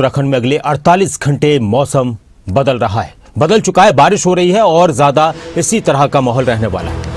उत्तराखंड में अगले 48 घंटे मौसम बदल रहा है, बदल चुका है, बारिश हो रही है और ज्यादा इसी तरह का माहौल रहने वाला है।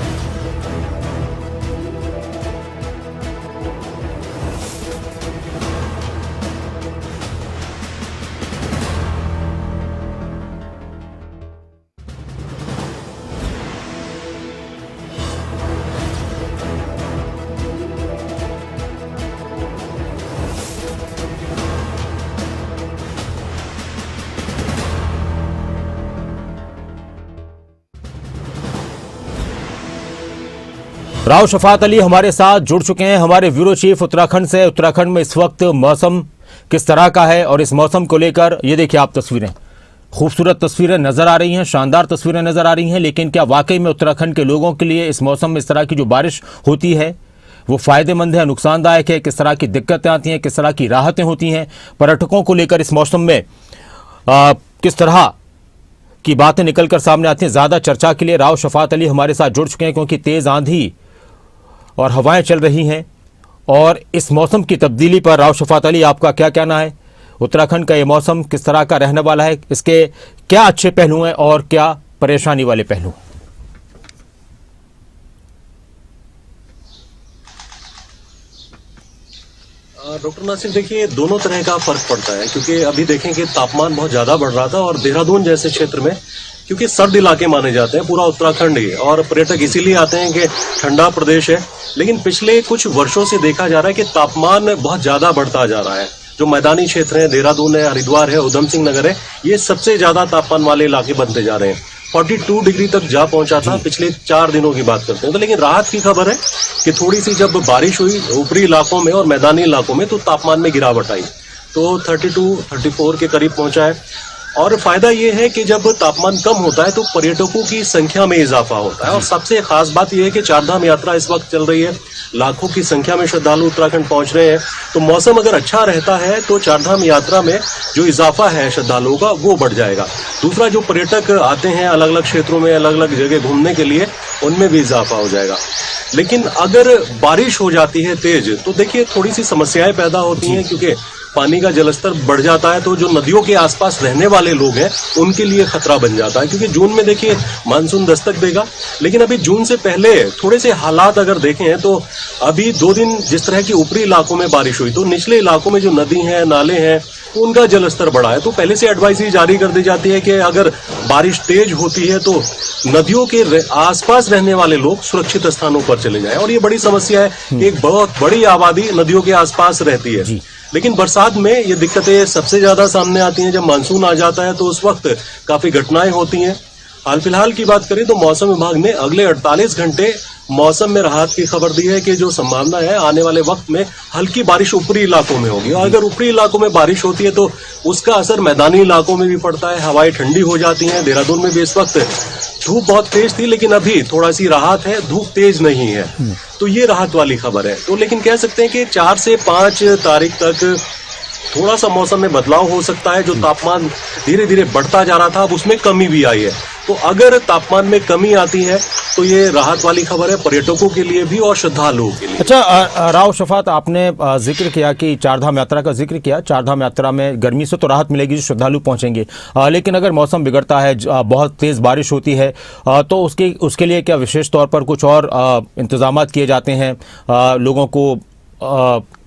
राव शफात अली हमारे साथ जुड़ चुके हैं, हमारे ब्यूरो चीफ उत्तराखंड से। उत्तराखंड में इस वक्त मौसम किस तरह का है और इस मौसम को लेकर ये देखिए आप तस्वीरें, खूबसूरत तस्वीरें नजर आ रही हैं, शानदार तस्वीरें नजर आ रही हैं, लेकिन क्या वाकई में उत्तराखंड के लोगों के लिए इस मौसम में इस तरह की जो बारिश होती है वो फायदेमंद है, नुकसानदायक है? किस तरह की दिक्कतें आती हैं, किस तरह की राहतें होती हैं पर्यटकों को लेकर इस मौसम में? किस तरह की बातें निकलकर सामने आती हैं? ज्यादा चर्चा के लिए राव शफात अली हमारे साथ जुड़ चुके हैं, क्योंकि तेज आंधी और हवाएं चल रही हैं और इस मौसम की तब्दीली पर राव शफात अली आपका क्या कहना है? उत्तराखंड का ये मौसम किस तरह का रहने वाला है? इसके क्या अच्छे पहलू हैं और क्या परेशानी वाले पहलू? डॉक्टर नासिर, देखिए दोनों तरह का फर्क पड़ता है, क्योंकि अभी देखें कि तापमान बहुत ज्यादा बढ़ रहा था और देहरादून जैसे क्षेत्र में, क्योंकि सर्द इलाके माने जाते हैं पूरा उत्तराखंड ही, और पर्यटक इसीलिए आते हैं कि ठंडा प्रदेश है, लेकिन पिछले कुछ वर्षों से देखा जा रहा है कि तापमान बहुत ज्यादा बढ़ता जा रहा है। जो मैदानी क्षेत्र है, देहरादून है, हरिद्वार है, उधम सिंह नगर है, ये सबसे ज्यादा तापमान वाले इलाके बनते जा रहे हैं। 42 डिग्री तक जा पहुंचा था पिछले 4 दिनों की बात करते हैं। तो लेकिन राहत की खबर है कि थोड़ी सी जब बारिश हुई ऊपरी इलाकों में और मैदानी इलाकों में, तो तापमान में गिरावट आई, तो 32-34 के करीब पहुंचा है। और फायदा ये है कि जब तापमान कम होता है तो पर्यटकों की संख्या में इजाफा होता है, और सबसे खास बात यह है कि चारधाम यात्रा इस वक्त चल रही है, लाखों की संख्या में श्रद्धालु उत्तराखंड पहुंच रहे हैं। तो मौसम अगर अच्छा रहता है तो चारधाम यात्रा में जो इजाफा है श्रद्धालुओं का, वो बढ़ जाएगा। दूसरा, जो पर्यटक आते हैं अलग अलग क्षेत्रों में, अलग अलग जगह घूमने के लिए, उनमें भी इजाफा हो जाएगा। लेकिन अगर बारिश हो जाती है तेज, तो देखिए थोड़ी सी समस्याएं पैदा होती हैं, क्योंकि पानी का जलस्तर बढ़ जाता है, तो जो नदियों के आसपास रहने वाले लोग हैं उनके लिए खतरा बन जाता है। क्योंकि जून में देखिए मानसून दस्तक देगा, लेकिन अभी जून से पहले थोड़े से हालात अगर देखें तो अभी 2 दिन जिस तरह की ऊपरी इलाकों में बारिश हुई, तो निचले इलाकों में जो नदी हैं, नाले हैं, उनका जलस्तर बढ़ा है। तो पहले से एडवाइजरी जारी कर दी जाती है कि अगर बारिश तेज होती है तो नदियों के आसपास रहने वाले लोग सुरक्षित स्थानों पर चले जाएं। और ये बड़ी समस्या है कि एक बहुत बड़ी आबादी नदियों के आसपास रहती है। लेकिन बरसात में ये दिक्कतें सबसे ज्यादा सामने आती हैं। जब मानसून आ जाता है तो उस वक्त काफी घटनाएं होती हैं। हाल फिलहाल की बात करें तो मौसम विभाग ने अगले 48 घंटे मौसम में राहत की खबर दी है कि जो संभावना है आने वाले वक्त में हल्की बारिश ऊपरी इलाकों में होगी। और अगर ऊपरी इलाकों में बारिश होती है तो उसका असर मैदानी इलाकों में भी पड़ता है, हवाएं ठंडी हो जाती हैं। देहरादून में भी इस वक्त धूप बहुत तेज थी, लेकिन अभी थोड़ा सी राहत है, धूप तेज नहीं है, तो ये राहत वाली खबर है। तो लेकिन कह सकते हैं कि 4 से 5 तारीख तक थोड़ा सा मौसम में बदलाव हो सकता है। जो तापमान धीरे धीरे बढ़ता जा रहा था, अब उसमें कमी भी आई है। तो अगर तापमान में कमी आती है तो ये राहत वाली खबर है पर्यटकों के लिए भी और श्रद्धालुओं के लिए। अच्छा राव शफात, आपने जिक्र किया कि चारधाम यात्रा का जिक्र किया। चारधाम यात्रा में गर्मी से तो राहत मिलेगी, जो श्रद्धालु पहुंचेंगे, लेकिन अगर मौसम बिगड़ता है, बहुत तेज बारिश होती है, तो उसके लिए क्या विशेष तौर पर कुछ और इंतजामात किए जाते हैं? लोगों को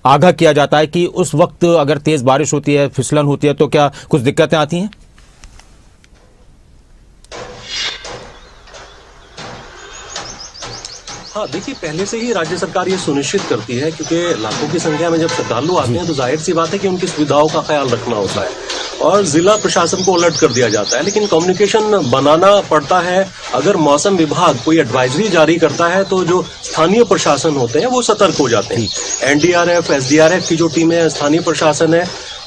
आगाह किया जाता है कि उस वक्त अगर तेज बारिश होती है, फिसलन होती है, तो क्या कुछ दिक्कतें आती हैं? हाँ, देखिए पहले से ही राज्य सरकार ये सुनिश्चित करती है, क्योंकि लाखों की संख्या में जब श्रद्धालु आते हैं तो जाहिर सी बात है कि उनकी सुविधाओं का ख्याल रखना होता है, और जिला प्रशासन को अलर्ट कर दिया जाता है। लेकिन कम्युनिकेशन बनाना पड़ता है। अगर मौसम विभाग कोई एडवाइजरी जारी करता है तो जो स्थानीय प्रशासन होते हैं वो सतर्क हो जाते हैं। एनडीआरएफ, एसडीआरएफ की जो टीमें हैं, स्थानीय प्रशासन है,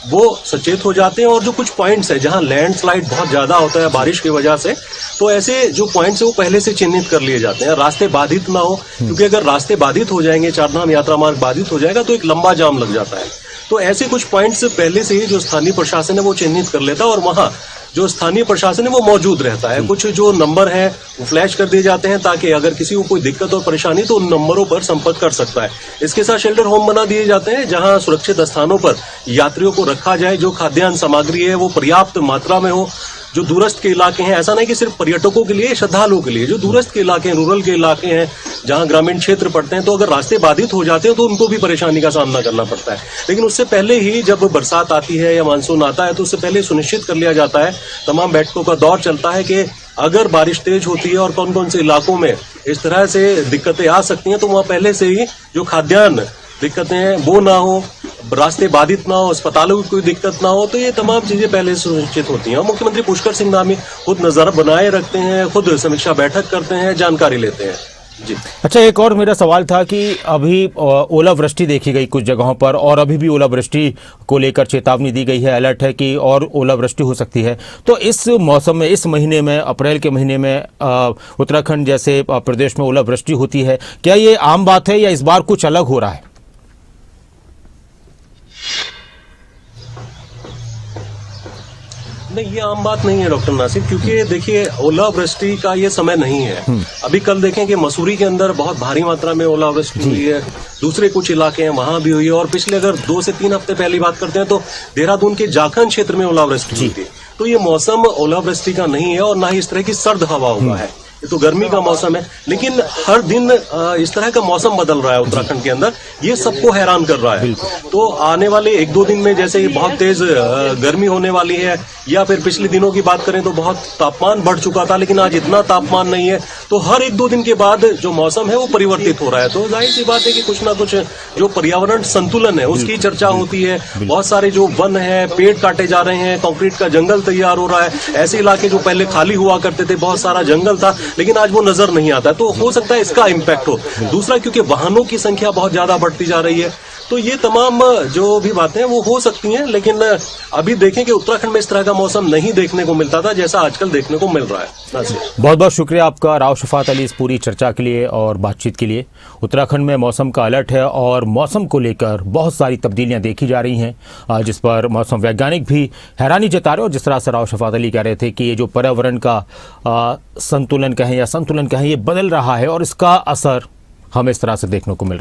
वो सचेत हो जाते हैं। और जो कुछ पॉइंट्स है जहां लैंडस्लाइड बहुत ज्यादा होता है बारिश की वजह से, तो ऐसे जो पॉइंट्स है वो पहले से चिन्हित कर लिए जाते हैं, रास्ते बाधित ना हो। क्योंकि अगर रास्ते बाधित हो जाएंगे, चारधाम यात्रा मार्ग बाधित हो जाएगा, तो एक लंबा जाम लग जाता है। तो ऐसे कुछ पॉइंट्स पहले से ही जो स्थानीय प्रशासन है वो चिन्हित कर लेता है, और वहां जो स्थानीय प्रशासन है वो मौजूद रहता है। कुछ जो नंबर है वो फ्लैश कर दिए जाते हैं ताकि अगर किसी को कोई दिक्कत और परेशानी तो उन नंबरों पर संपर्क कर सकता है। इसके साथ शेल्टर होम बना दिए जाते हैं जहां सुरक्षित स्थानों पर यात्रियों को रखा जाए। जो खाद्यान्न सामग्री है वो पर्याप्त मात्रा में हो। जो दूरस्थ के इलाके हैं, ऐसा नहीं कि सिर्फ पर्यटकों के लिए, श्रद्धालुओं के लिए, जो दूरस्थ के इलाके हैं, रूरल के इलाके हैं, जहां ग्रामीण क्षेत्र पड़ते हैं, तो अगर रास्ते बाधित हो जाते हैं तो उनको भी परेशानी का सामना करना पड़ता है। लेकिन उससे पहले ही जब बरसात आती है या मानसून आता है तो उससे पहले सुनिश्चित कर लिया जाता है, तमाम बैठकों का दौर चलता है कि अगर बारिश तेज होती है और कौन कौन से इलाकों में इस तरह से दिक्कतें आ सकती हैं तो वहां पहले से ही जो खाद्यान्न दिक्कतें हैं वो ना हो, रास्ते बाधित ना हो, अस्पतालों की कोई दिक्कत ना हो, तो ये तमाम चीजें पहले सुनिश्चित होती हैं। मुख्यमंत्री पुष्कर सिंह धामी खुद नजर बनाए रखते हैं, खुद समीक्षा बैठक करते हैं, जानकारी लेते हैं। जी। अच्छा, एक और मेरा सवाल था कि अभी ओलावृष्टि देखी गई कुछ जगहों पर और अभी भी ओलावृष्टि को लेकर चेतावनी दी गई है, अलर्ट है कि और ओलावृष्टि हो सकती है। तो इस मौसम में, इस महीने में, अप्रैल के महीने में उत्तराखंड जैसे प्रदेश में ओलावृष्टि होती है, क्या ये आम बात है या इस बार कुछ अलग हो रहा है? नहीं, ये आम बात नहीं है डॉक्टर नासिर, क्योंकि देखिए ओलावृष्टि का ये समय नहीं है। अभी कल देखें कि मसूरी के अंदर बहुत भारी मात्रा में ओलावृष्टि हुई है, दूसरे कुछ इलाके हैं वहां भी हुई है, और पिछले अगर 2 से 3 हफ्ते पहले बात करते हैं तो देहरादून के जाखन क्षेत्र में ओलावृष्टि हुई थी। तो ये मौसम ओलावृष्टि का नहीं है और ना ही इस तरह की सर्द हवा हुआ है। ये तो गर्मी का मौसम है, लेकिन हर दिन इस तरह का मौसम बदल रहा है उत्तराखंड के अंदर, ये सबको हैरान कर रहा है। तो आने वाले 1-2 दिन में जैसे बहुत तेज गर्मी होने वाली है, या फिर पिछले दिनों की बात करें तो बहुत तापमान बढ़ चुका था, लेकिन आज इतना तापमान नहीं है। तो हर 1-2 दिन के बाद जो मौसम है वो परिवर्तित हो रहा है। तो जाहिर सी बात है कि कुछ ना कुछ जो पर्यावरण संतुलन है उसकी चर्चा होती है। बहुत सारे जो वन है, पेड़ काटे जा रहे हैं, कंक्रीट का जंगल तैयार हो रहा है। ऐसे इलाके जो पहले खाली हुआ करते थे, बहुत सारा जंगल था, लेकिन आज वो नजर नहीं आता, तो हो सकता है इसका इम्पैक्ट हो। दूसरा, क्योंकि वाहनों की संख्या बहुत ज्यादा बढ़ती जा रही है, तो ये तमाम जो भी बातें हैं वो हो सकती हैं। लेकिन अभी देखें कि उत्तराखंड में इस तरह का मौसम नहीं देखने को मिलता था जैसा आजकल देखने को मिल रहा है। बहुत बहुत शुक्रिया आपका राव शफात अली इस पूरी चर्चा के लिए और बातचीत के लिए। उत्तराखंड में मौसम का अलर्ट है और मौसम को लेकर बहुत सारी तब्दीलियां देखी जा रही हैं, जिस पर मौसम वैज्ञानिक भी हैरानी जता रहे, और जिस तरह से राव शफात अली कह रहे थे कि ये जो पर्यावरण का संतुलन कहें या संतुलन कहें, ये बदल रहा है और इसका असर हमें इस तरह से देखने को मिल रहा है।